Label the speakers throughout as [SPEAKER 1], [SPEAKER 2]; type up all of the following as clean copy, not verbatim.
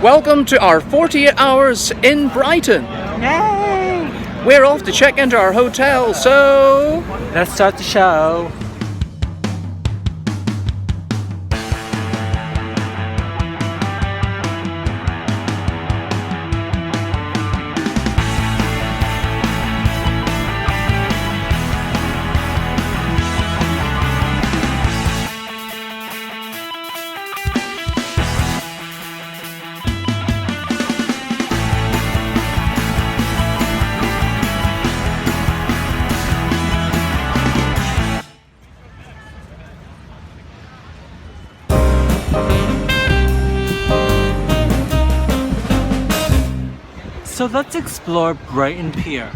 [SPEAKER 1] Welcome to our 48 hours in Brighton.
[SPEAKER 2] Yay!
[SPEAKER 1] We're off to check into our hotel, so
[SPEAKER 2] Let's start the show. So let's explore Brighton Pier.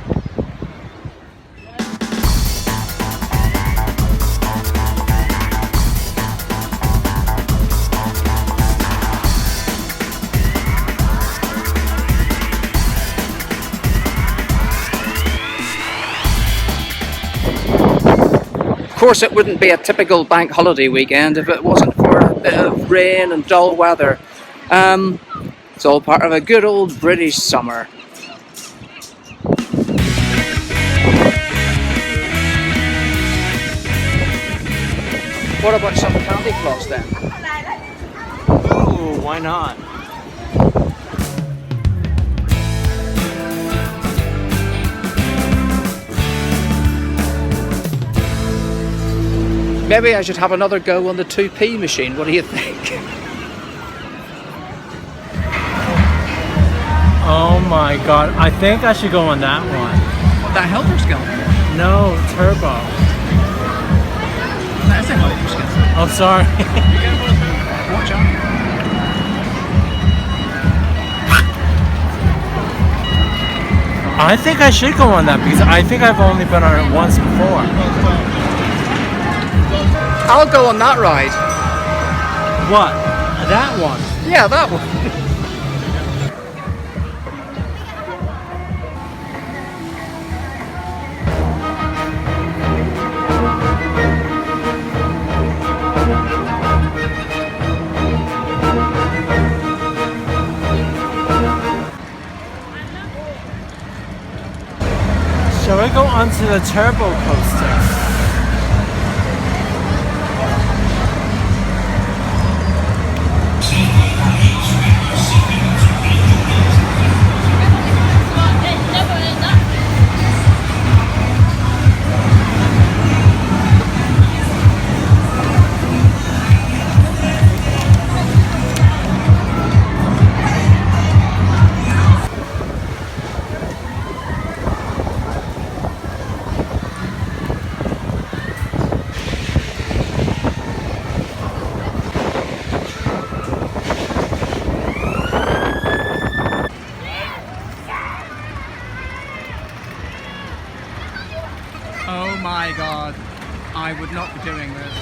[SPEAKER 1] of course it wouldn't be a typical bank holiday weekend if it wasn't for a bit of rain and dull weather. It's all part of a good old British summer. What about some candy floss then?
[SPEAKER 2] Oh, why not?
[SPEAKER 1] Maybe I should have another go on the 2p machine. What do you think?
[SPEAKER 2] Oh my god, I think I should go on that one.
[SPEAKER 1] That helper skill.
[SPEAKER 2] No, turbo.
[SPEAKER 1] That's a helper skill.
[SPEAKER 2] Oh, sorry.
[SPEAKER 1] Watch out.
[SPEAKER 2] I think I should go on that because I think I've only been on it once before.
[SPEAKER 1] I'll go on that ride.
[SPEAKER 2] What? That one?
[SPEAKER 1] Yeah, that one.
[SPEAKER 2] Shall we go onto the turbo coaster?
[SPEAKER 1] Oh my god, I would not be doing this.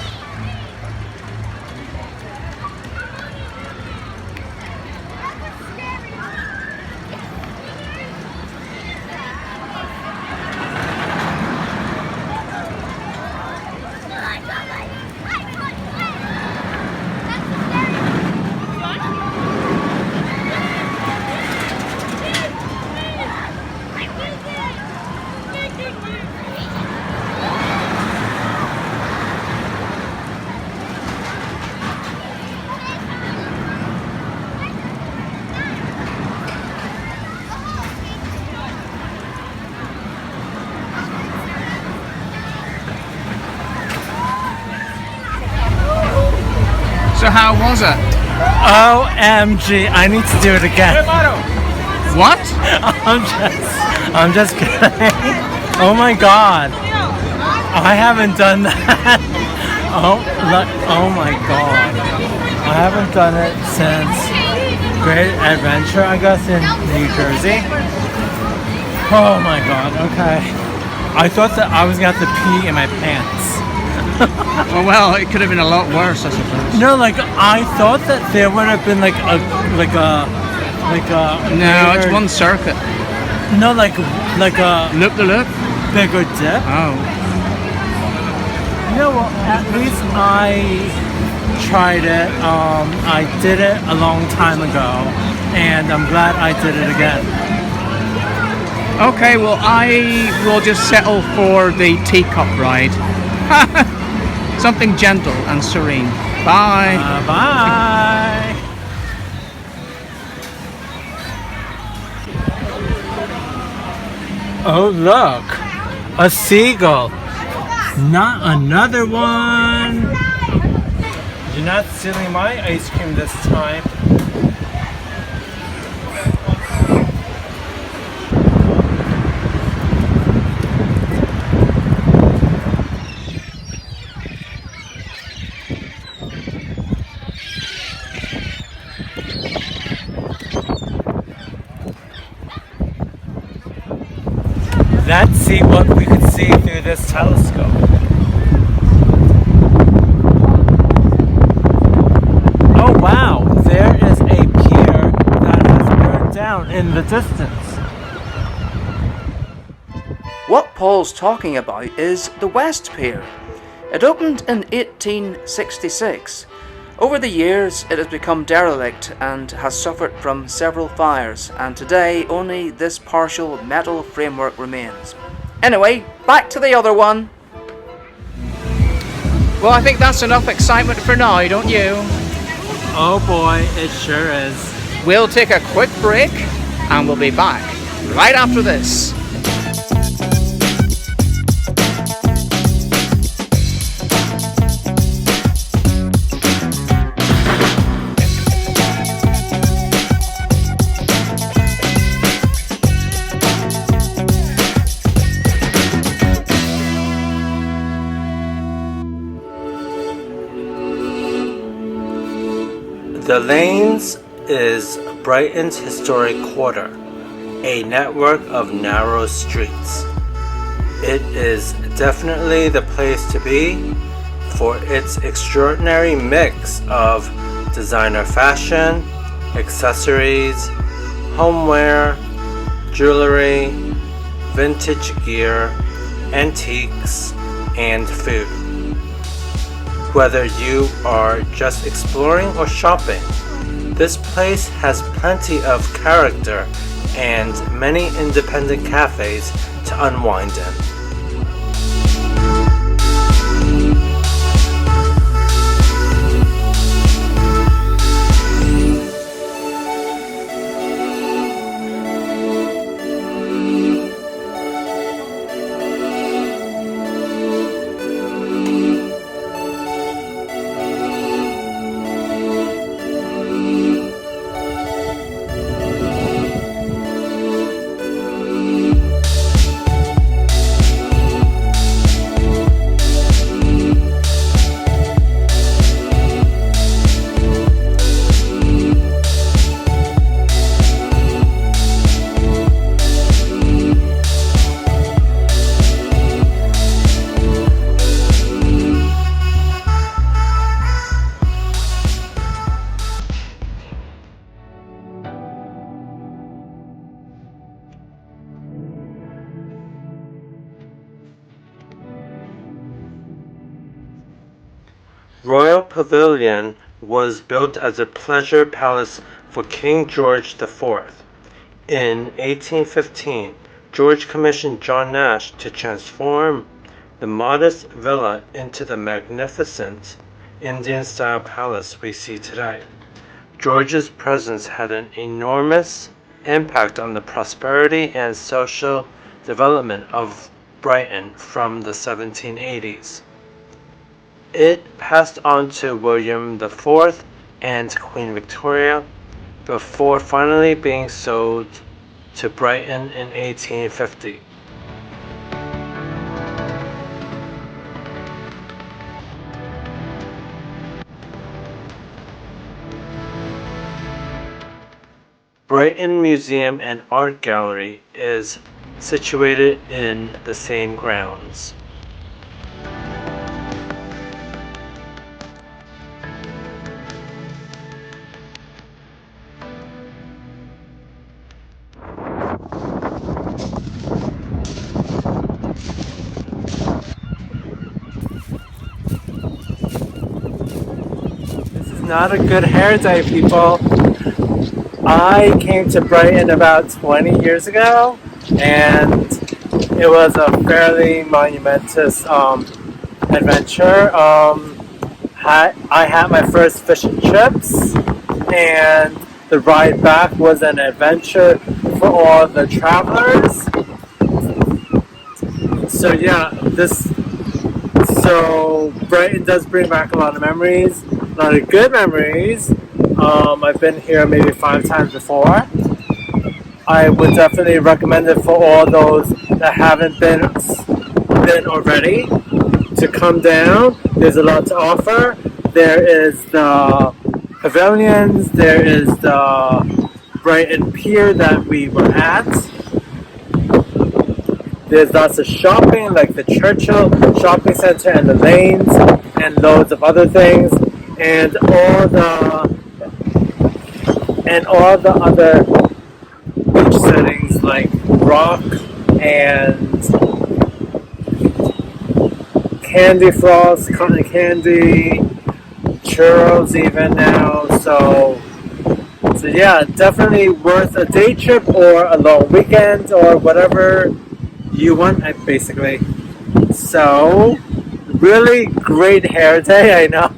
[SPEAKER 1] So how was it?
[SPEAKER 2] OMG, I need to do it again.
[SPEAKER 1] What?
[SPEAKER 2] I'm just kidding. Oh my god. I haven't done that. Oh my god. I haven't done it since Great Adventure, I guess, in New Jersey. Oh my god, okay. I thought that I was gonna have to pee in my pants.
[SPEAKER 1] Well, it could have been a lot worse, I suppose.
[SPEAKER 2] No, like I thought that there would have been like a
[SPEAKER 1] No, it's one circuit.
[SPEAKER 2] No, like a
[SPEAKER 1] Loop the loop.
[SPEAKER 2] bigger dip.
[SPEAKER 1] Oh.
[SPEAKER 2] You know what? At least I tried it. I did it a long time ago, and I'm glad I did it again.
[SPEAKER 1] Okay, well, I will just settle for the Teacup Ride. Something gentle and serene. Bye.
[SPEAKER 2] Bye. Oh, look, a seagull. Not another one. You're not stealing my ice cream this time. Let's see what we could see through this telescope. Oh wow, there is a pier that has burned down in the distance.
[SPEAKER 1] What Paul's talking about is the West Pier. It opened in 1866. Over the years, it has become derelict and has suffered from several fires, and today only this partial metal framework remains. Anyway, back to the other one. Well, I think that's enough excitement for now, don't you?
[SPEAKER 2] Oh boy, it sure is.
[SPEAKER 1] We'll take a quick break, and we'll be back right after this.
[SPEAKER 2] The Lanes is Brighton's historic quarter, a network of narrow streets. It is definitely the place to be for its extraordinary mix of designer fashion, accessories, homeware, jewelry, vintage gear, antiques, and food. Whether you are just exploring or shopping, this place has plenty of character and many independent cafes to unwind in. Royal Pavilion was built as a pleasure palace for King George IV. In 1815, George commissioned John Nash to transform the modest villa into the magnificent Indian-style palace we see today. George's presence had an enormous impact on the prosperity and social development of Brighton from the 1780s. It passed on to William IV and Queen Victoria before finally being sold to Brighton in 1850. Brighton Museum and Art Gallery is situated in the same grounds. This is not a good hair day, people. I came to Brighton about 20 years ago, and it was a fairly monumentous adventure. I had my first fish and chips, and the ride back was an adventure for all the travelers. So yeah, so Brighton does bring back a lot of memories, a lot of good memories. I've been here maybe 5 times before. I would definitely recommend it for all those that haven't been already to come down. There's a lot to offer. There is the pavilions, there is the Brighton Pier that we were at. There's lots of shopping, like the Churchill Shopping Centre and the lanes, and loads of other things, and all the other beach settings like rock and candy floss, cotton candy, churros even now. So yeah, definitely worth a day trip or a long weekend or whatever you want, basically. So really great hair day, I know.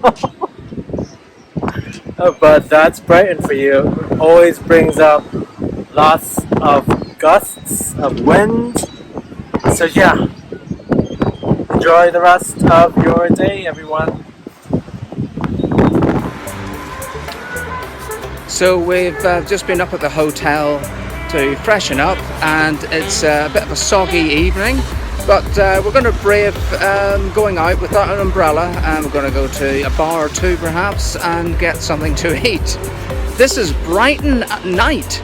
[SPEAKER 2] But that's Brighton for you. Always brings up lots of gusts of wind. So yeah, enjoy the rest of your day, everyone.
[SPEAKER 1] So we've just been up at the hotel to freshen up, and it's a bit of a soggy evening, but we're going to brave going out without an umbrella, and we're going to go to a bar or two perhaps and get something to eat. This is Brighton at night.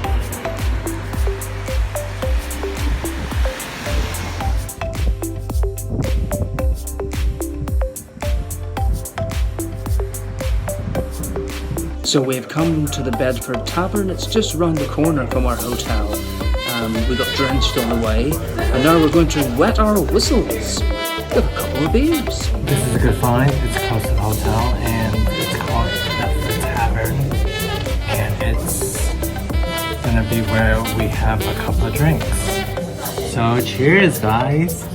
[SPEAKER 1] So we've come to the Bedford Tavern. It's just around the corner from our hotel. We got drenched on the way, and now we're going to wet our whistles with a couple of beers.
[SPEAKER 2] This is a good find. It's close to the hotel, and it's called Bedford Tavern, and it's gonna be where we have a couple of drinks. So cheers, guys.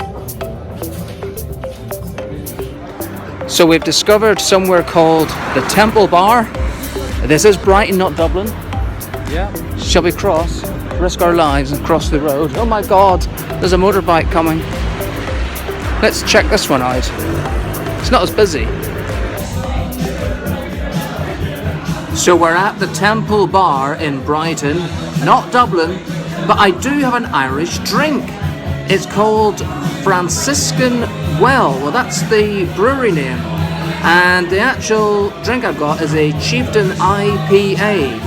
[SPEAKER 1] So we've discovered somewhere called the Temple Bar. This is Brighton, not Dublin.
[SPEAKER 2] Yeah.
[SPEAKER 1] Shall we risk our lives and cross the road? Oh my God, there's a motorbike coming. Let's check this one out. It's not as busy. So we're at the Temple Bar in Brighton, not Dublin, but I do have an Irish drink. It's called Franciscan Well, that's the brewery name. And the actual drink I've got is a Chieftain IPA,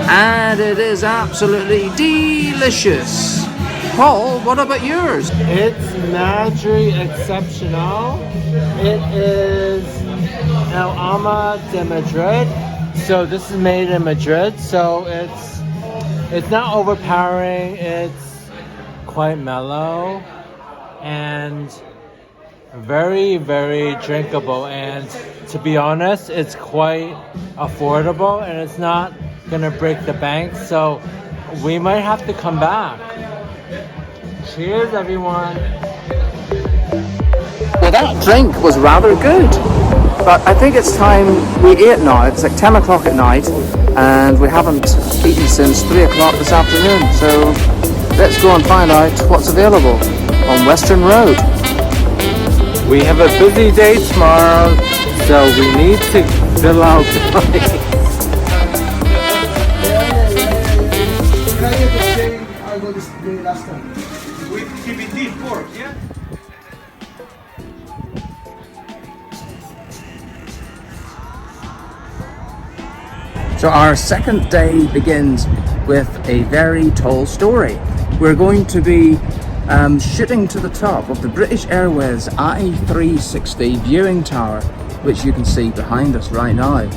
[SPEAKER 1] and it is absolutely delicious. Paul, what about yours?
[SPEAKER 2] It's Madri Exceptional. It is El Alma de Madrid. So this is made in Madrid. So it's not overpowering. It's quite mellow and very, very drinkable, and to be honest, it's quite affordable, and it's not gonna break the bank, so we might have to come back. Cheers, everyone.
[SPEAKER 1] Well, that drink was rather good, but I think it's time we ate now. It's like 10 o'clock at night, and we haven't eaten since 3 o'clock this afternoon, so let's go and find out what's available on Western Road.
[SPEAKER 2] We have a busy day tomorrow, so we need to fill out the money.
[SPEAKER 3] Can I get the same I got the last time? With TBT pork, yeah?
[SPEAKER 1] So our second day begins with a very tall story. We're going to be shooting to the top of the British Airways I-360 viewing tower, which you can see behind us right now.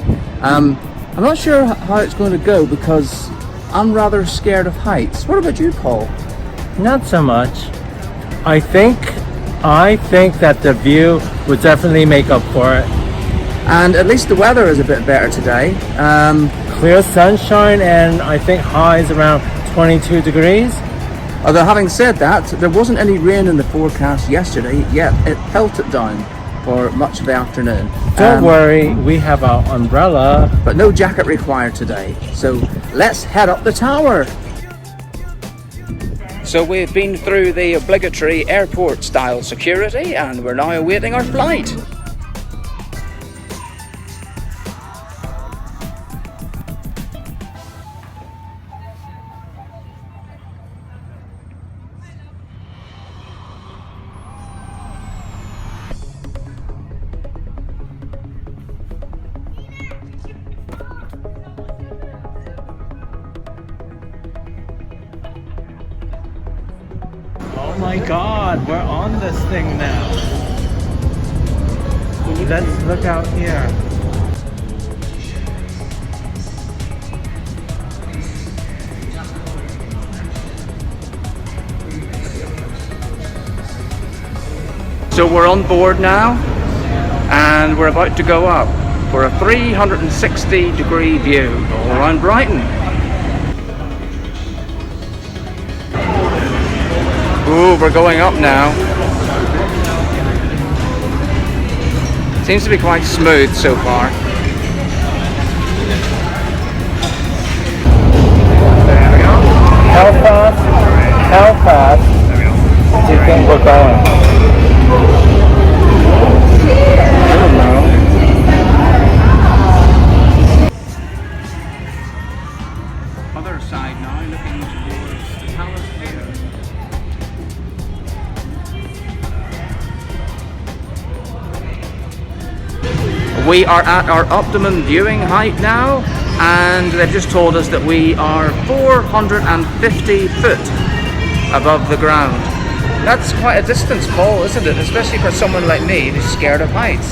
[SPEAKER 1] I'm not sure how it's going to go because I'm rather scared of heights. What about you, Paul?
[SPEAKER 2] Not so much. I think that the view would definitely make up for it.
[SPEAKER 1] And at least the weather is a bit better today.
[SPEAKER 2] clear sunshine, and I think highs around 22 degrees.
[SPEAKER 1] Although having said that, there wasn't any rain in the forecast yesterday, yet it pelted down for much of the afternoon.
[SPEAKER 2] Don't worry, we have our umbrella.
[SPEAKER 1] But no jacket required today, so let's head up the tower. So we've been through the obligatory airport style security and we're now awaiting our flight.
[SPEAKER 2] Oh my god, we're on this thing now. Let's look out here.
[SPEAKER 1] So we're on board now and we're about to go up for a 360-degree view all around Brighton. Ooh, we're going up now. Seems to be quite smooth so far. There we go.
[SPEAKER 2] How fast do you think we're going?
[SPEAKER 1] I don't know. Other side now, looking towards the Palace Pier. We are at our optimum viewing height now, and they've just told us that we are 450 foot above the ground. That's quite a distance, Paul, isn't it? Especially for someone like me who's scared of heights.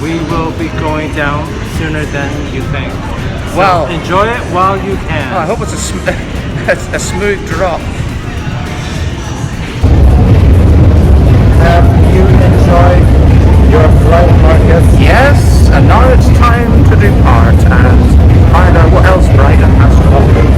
[SPEAKER 2] We will be going down sooner than you think. So
[SPEAKER 1] Well,
[SPEAKER 2] enjoy it while you can.
[SPEAKER 1] I hope it's a smooth drop.
[SPEAKER 2] Have you enjoyed your flight, Marcus?
[SPEAKER 1] Yes, and now it's time to depart and find out what else Brighton has to offer.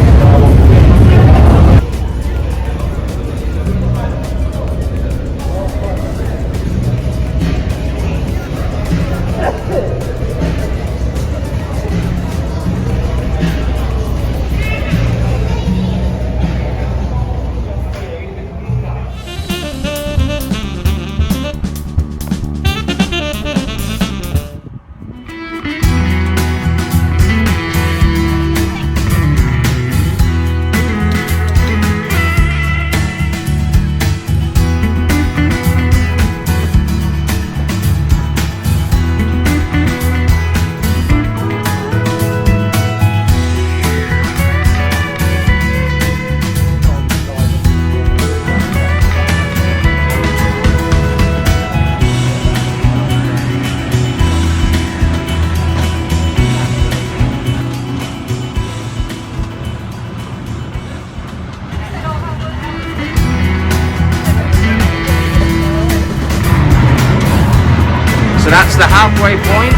[SPEAKER 1] So that's the halfway point,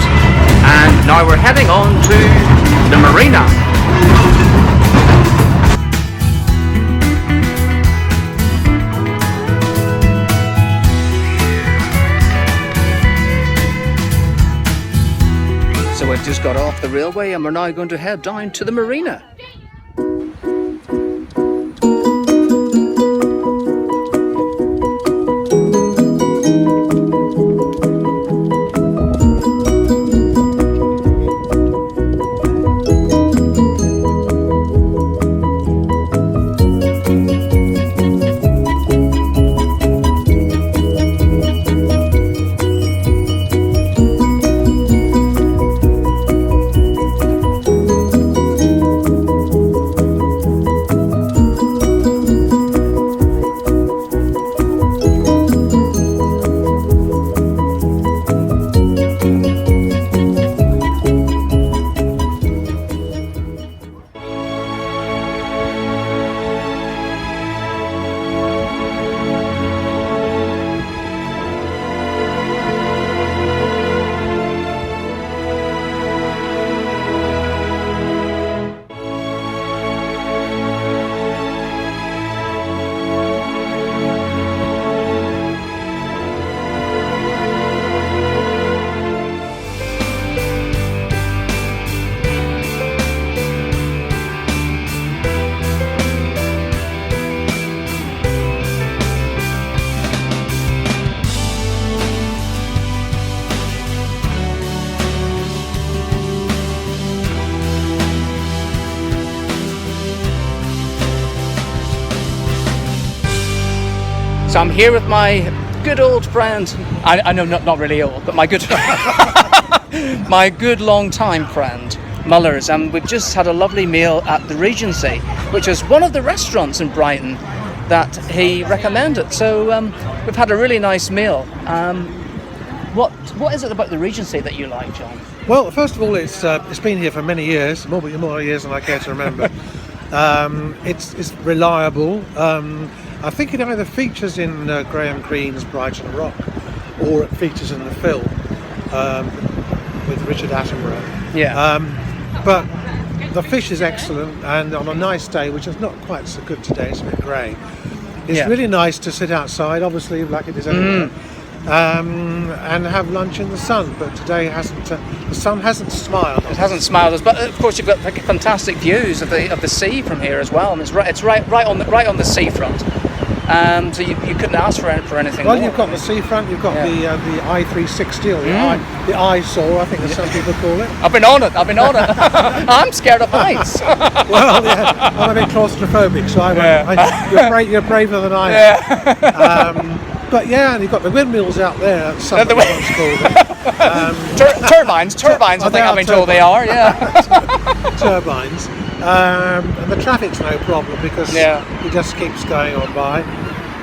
[SPEAKER 1] and now we're heading on to the marina. So we've just got off the railway and we're now going to head down to the marina. So I'm here with my good old friend. I know not really old, but my good my good long time friend Muller's, and we've just had a lovely meal at the Regency, which is one of the restaurants in Brighton that he recommended. So we've had a really nice meal. What is it about the Regency that you like, John?
[SPEAKER 4] Well, first of all, it's been here for many years, more years than I care to remember. It's reliable. I think it either features in Graham Greene's Brighton Rock, or it features in the film with Richard Attenborough.
[SPEAKER 1] Yeah.
[SPEAKER 4] But the fish is excellent, and on a nice day, which is not quite so good today, it's a bit grey. It's really nice to sit outside, obviously, like it is everywhere. And have lunch in the sun, but today the sun hasn't smiled.
[SPEAKER 1] It hasn't smiled us, but of course you've got fantastic views of the sea from here as well, and it's right on the seafront. So you couldn't ask for anything
[SPEAKER 4] Well,
[SPEAKER 1] more.
[SPEAKER 4] you've got the seafront, you've got the I-360, or the eyesore, I think as some people call it.
[SPEAKER 1] I've been on it. I'm scared of heights.
[SPEAKER 4] Well, yeah, I'm a bit claustrophobic, so you're braver than I am. But yeah, and you've got the windmills out there. Something once called
[SPEAKER 1] turbines. I think I've been told they are. Yeah.
[SPEAKER 4] Turbines. And the traffic's no problem because it just keeps going on by.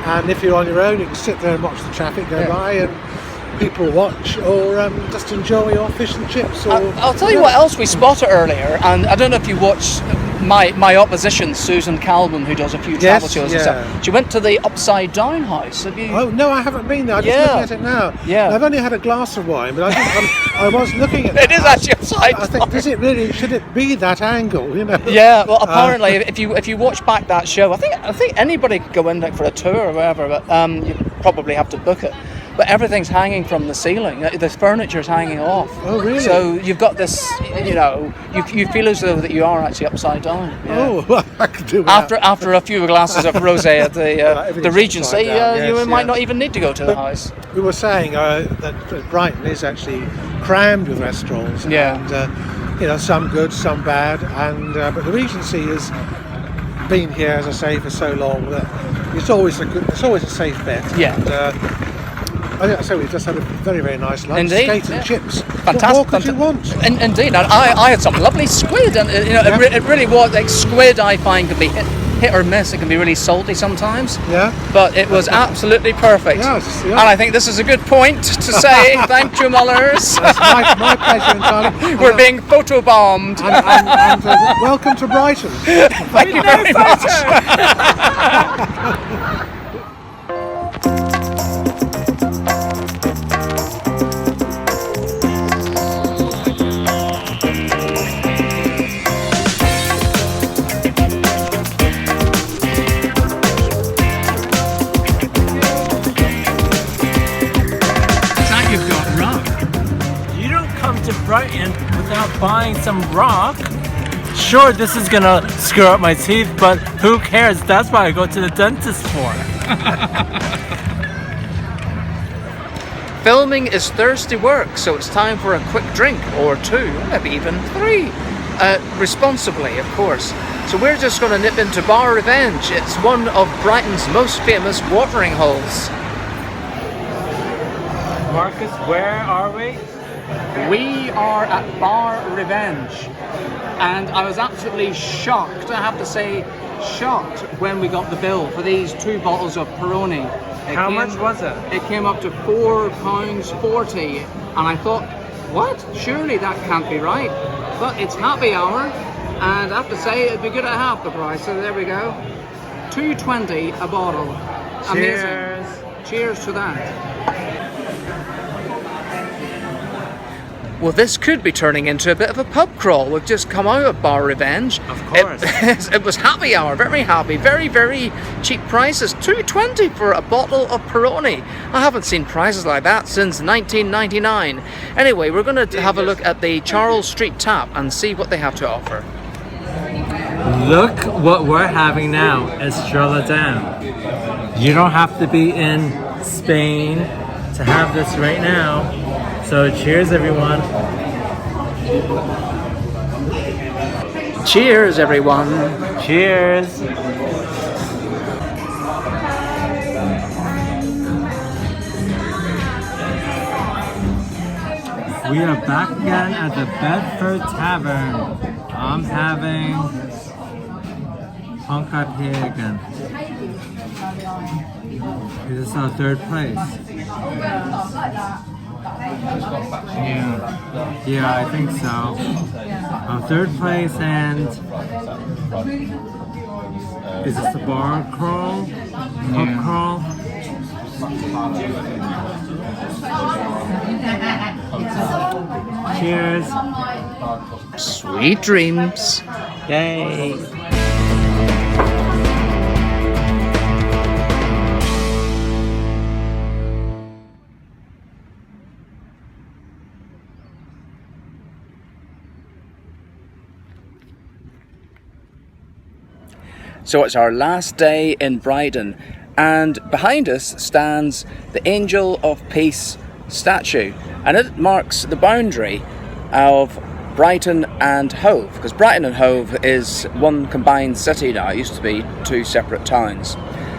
[SPEAKER 4] And if you're on your own, you can sit there and watch the traffic go by, and people watch, or just enjoy your fish and chips. Or
[SPEAKER 1] I'll tell you what else we spotted earlier, and I don't know if you watched my opposition, Susan Calvin, who does a few travel shows and stuff. She went to the Upside Down House. Have you?
[SPEAKER 4] Oh no, I haven't been there. I'm just looking at it now.
[SPEAKER 1] Yeah.
[SPEAKER 4] I've only had a glass of wine, but I was looking at
[SPEAKER 1] it. It is actually upside down.
[SPEAKER 4] I think, should it be that angle? You know.
[SPEAKER 1] Yeah. Well, apparently, if you watch back that show, I think anybody could go in for a tour or whatever, but you probably have to book it. But everything's hanging from the ceiling. The furniture's hanging off.
[SPEAKER 4] Oh, really?
[SPEAKER 1] So you've got this, you feel as though that you are actually upside down. Yeah.
[SPEAKER 4] Oh, well, I could do that.
[SPEAKER 1] After a few glasses of rosé at the Regency, you might not even need to go to the house.
[SPEAKER 4] We were saying that Brighton is actually crammed with restaurants. And, some good, some bad. And but the Regency has been here, as I say, for so long that it's always a safe bet.
[SPEAKER 1] Yeah.
[SPEAKER 4] And, I think so. We've just had a very, very nice lunch.
[SPEAKER 1] Indeed,
[SPEAKER 4] Steak and chips.
[SPEAKER 1] Fantastic.
[SPEAKER 4] What more could you want?
[SPEAKER 1] Indeed, and I had some lovely squid, and it really was like squid. I find can be hit or miss. It can be really salty sometimes.
[SPEAKER 4] Yeah.
[SPEAKER 1] But it was absolutely perfect.
[SPEAKER 4] Yes, yeah.
[SPEAKER 1] And I think this is a good point to say thank you, Mullers.
[SPEAKER 4] That's my pleasure entirely.
[SPEAKER 1] We're being photobombed.
[SPEAKER 4] And welcome to Brighton.
[SPEAKER 1] Thank you very much.
[SPEAKER 2] Brighton without buying some rock. Sure, this is gonna screw up my teeth, but who cares? That's what I go to the dentist for.
[SPEAKER 1] Filming is thirsty work, so it's time for a quick drink, or two, maybe even three. Responsibly, of course. So we're just going to nip into Bar Revenge. It's one of Brighton's most famous watering holes.
[SPEAKER 2] Marcus, where are we?
[SPEAKER 1] We are at Bar Revenge, and I was absolutely shocked, I have to say, shocked when we got the bill for these 2 bottles of Peroni.
[SPEAKER 2] How much was it?
[SPEAKER 1] It came up to £4.40, and I thought, what? Surely that can't be right. But it's happy hour, and I have to say it'd be good at half the price, so there we go. £2.20 a bottle.
[SPEAKER 2] Cheers.
[SPEAKER 1] Amazing. Cheers to that. Well, this could be turning into a bit of a pub crawl. We've just come out of Bar Revenge.
[SPEAKER 2] Of course.
[SPEAKER 1] It was happy hour, very happy, very, very cheap prices. £2.20 for a bottle of Peroni. I haven't seen prices like that since 1999. Anyway, we're going to have a look at the Charles Street Tap and see what they have to offer.
[SPEAKER 2] Look what we're having now, Estrella Damm. You don't have to be in Spain to have this right now. So cheers, everyone.
[SPEAKER 1] Cheers, everyone.
[SPEAKER 2] Cheers. We are back again at the Bedford Tavern. I'm having punk IPA again. This is our third place. Yeah, I think so. Our third place, and is this the bar crawl? Pub crawl? Cheers.
[SPEAKER 1] Sweet dreams.
[SPEAKER 2] Yay.
[SPEAKER 1] So it's our last day in Brighton, and behind us stands the Angel of Peace statue, and it marks the boundary of Brighton and Hove, because Brighton and Hove is one combined city now. It used to be two separate towns.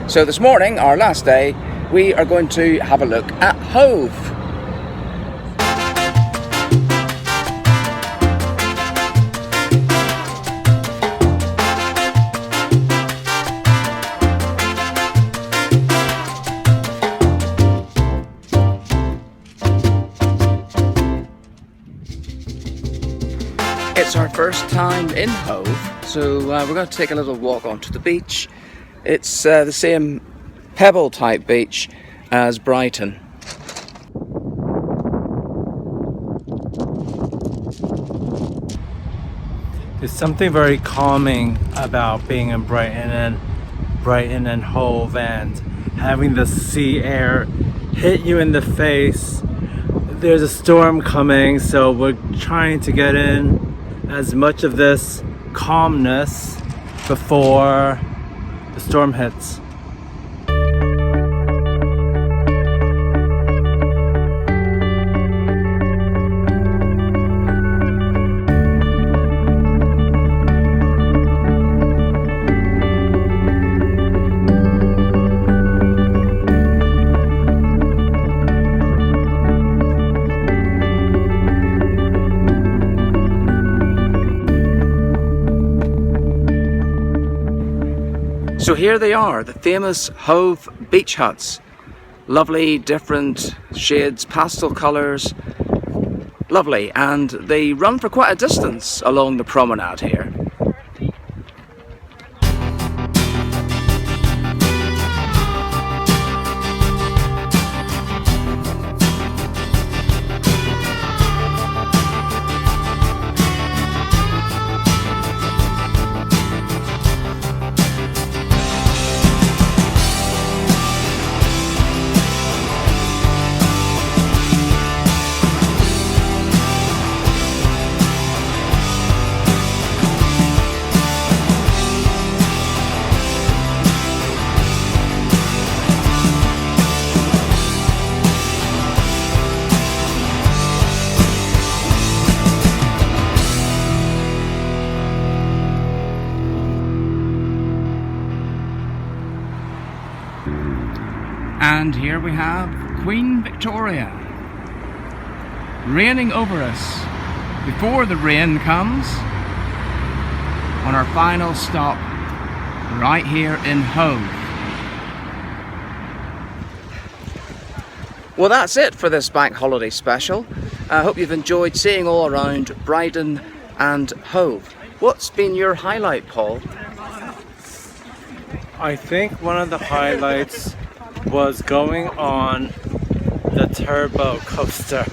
[SPEAKER 1] So this morning, our last day, we are going to have a look at Hove. It's our first time in Hove, so we're going to take a little walk onto the beach. It's the same pebble type beach as Brighton.
[SPEAKER 2] There's something very calming about being in Brighton and Hove, and having the sea air hit you in the face. There's a storm coming, so we're trying to get in as much of this calmness before the storm hits.
[SPEAKER 1] So here they are, the famous Hove beach huts. Lovely, different shades, pastel colours. Lovely, and they run for quite a distance along the promenade here. And here we have Queen Victoria reigning over us before the rain comes on our final stop right here in Hove. Well, that's it for this bank holiday special. I hope you've enjoyed seeing all around Brighton and Hove. What's been your highlight, Paul?
[SPEAKER 2] I think one of the highlights was going on the turbo coaster.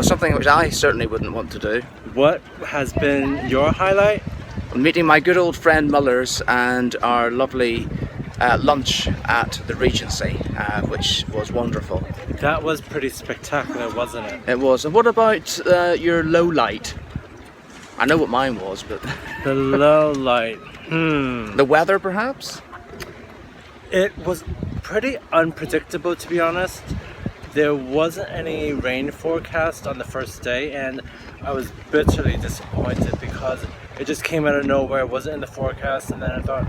[SPEAKER 1] Something which I certainly wouldn't want to do.
[SPEAKER 2] What has been your highlight?
[SPEAKER 1] Meeting my good old friend Mullers and our lovely lunch at the Regency, which was wonderful.
[SPEAKER 2] That was pretty spectacular, wasn't it?
[SPEAKER 1] It was. And what about your low light? I know what mine was, but...
[SPEAKER 2] The low light.
[SPEAKER 1] The weather, perhaps?
[SPEAKER 2] It was pretty unpredictable, to be honest. There wasn't any rain forecast on the first day, and I was bitterly disappointed because it just came out of nowhere. It wasn't in the forecast, and then I thought,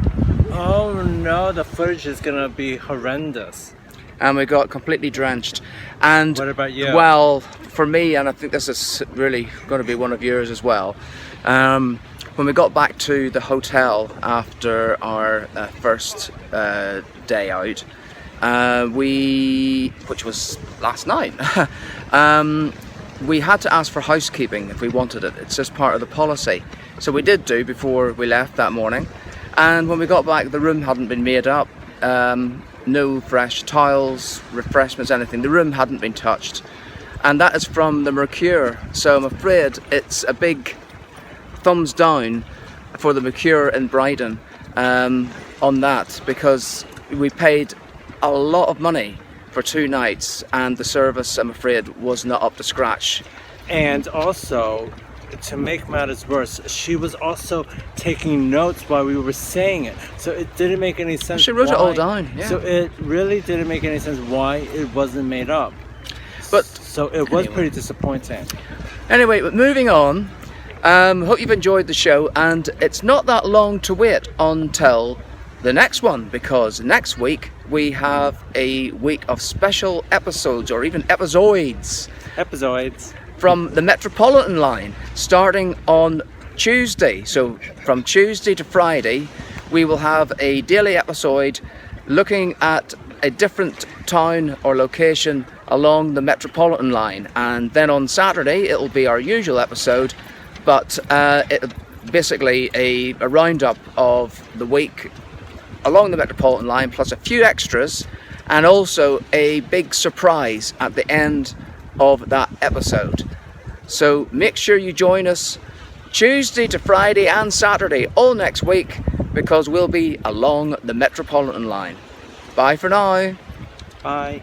[SPEAKER 2] oh no, the footage is gonna be horrendous.
[SPEAKER 1] and we got completely drenched. And
[SPEAKER 2] What about you?
[SPEAKER 1] well, for me, and I think this is really going to be one of yours as well, when we got back to the hotel after our first day out, which was last night, we had to ask for housekeeping if we wanted it. It's just part of the policy. So we did do before we left that morning. And when we got back, the room hadn't been made up. No fresh towels, refreshments, anything. The room hadn't been touched. And that is from the Mercure. So I'm afraid it's a big thumbs down for the Mercure in Brighton on that, because we paid a lot of money for 2 nights and the service, I'm afraid, was not up to scratch.
[SPEAKER 2] And also, to make matters worse, she was also taking notes while we were saying it, so it didn't make any sense.
[SPEAKER 1] She wrote it all down, yeah.
[SPEAKER 2] So it really didn't make any sense why it wasn't made up.
[SPEAKER 1] But
[SPEAKER 2] so it was pretty disappointing.
[SPEAKER 1] anyway, but moving on, hope you've enjoyed the show, and it's not that long to wait until the next one, because next week we have a week of special episodes, or even episodes, from the Metropolitan line, starting on Tuesday. So from Tuesday to Friday, we will have a daily episode looking at a different town or location along the Metropolitan line, and then on Saturday it'll be our usual episode, but basically a roundup of the week along the Metropolitan line, plus a few extras, and also a big surprise at the end of that episode. So make sure you join us Tuesday to Friday and Saturday all next week, because we'll be along the Metropolitan line. Bye for now.
[SPEAKER 2] Bye.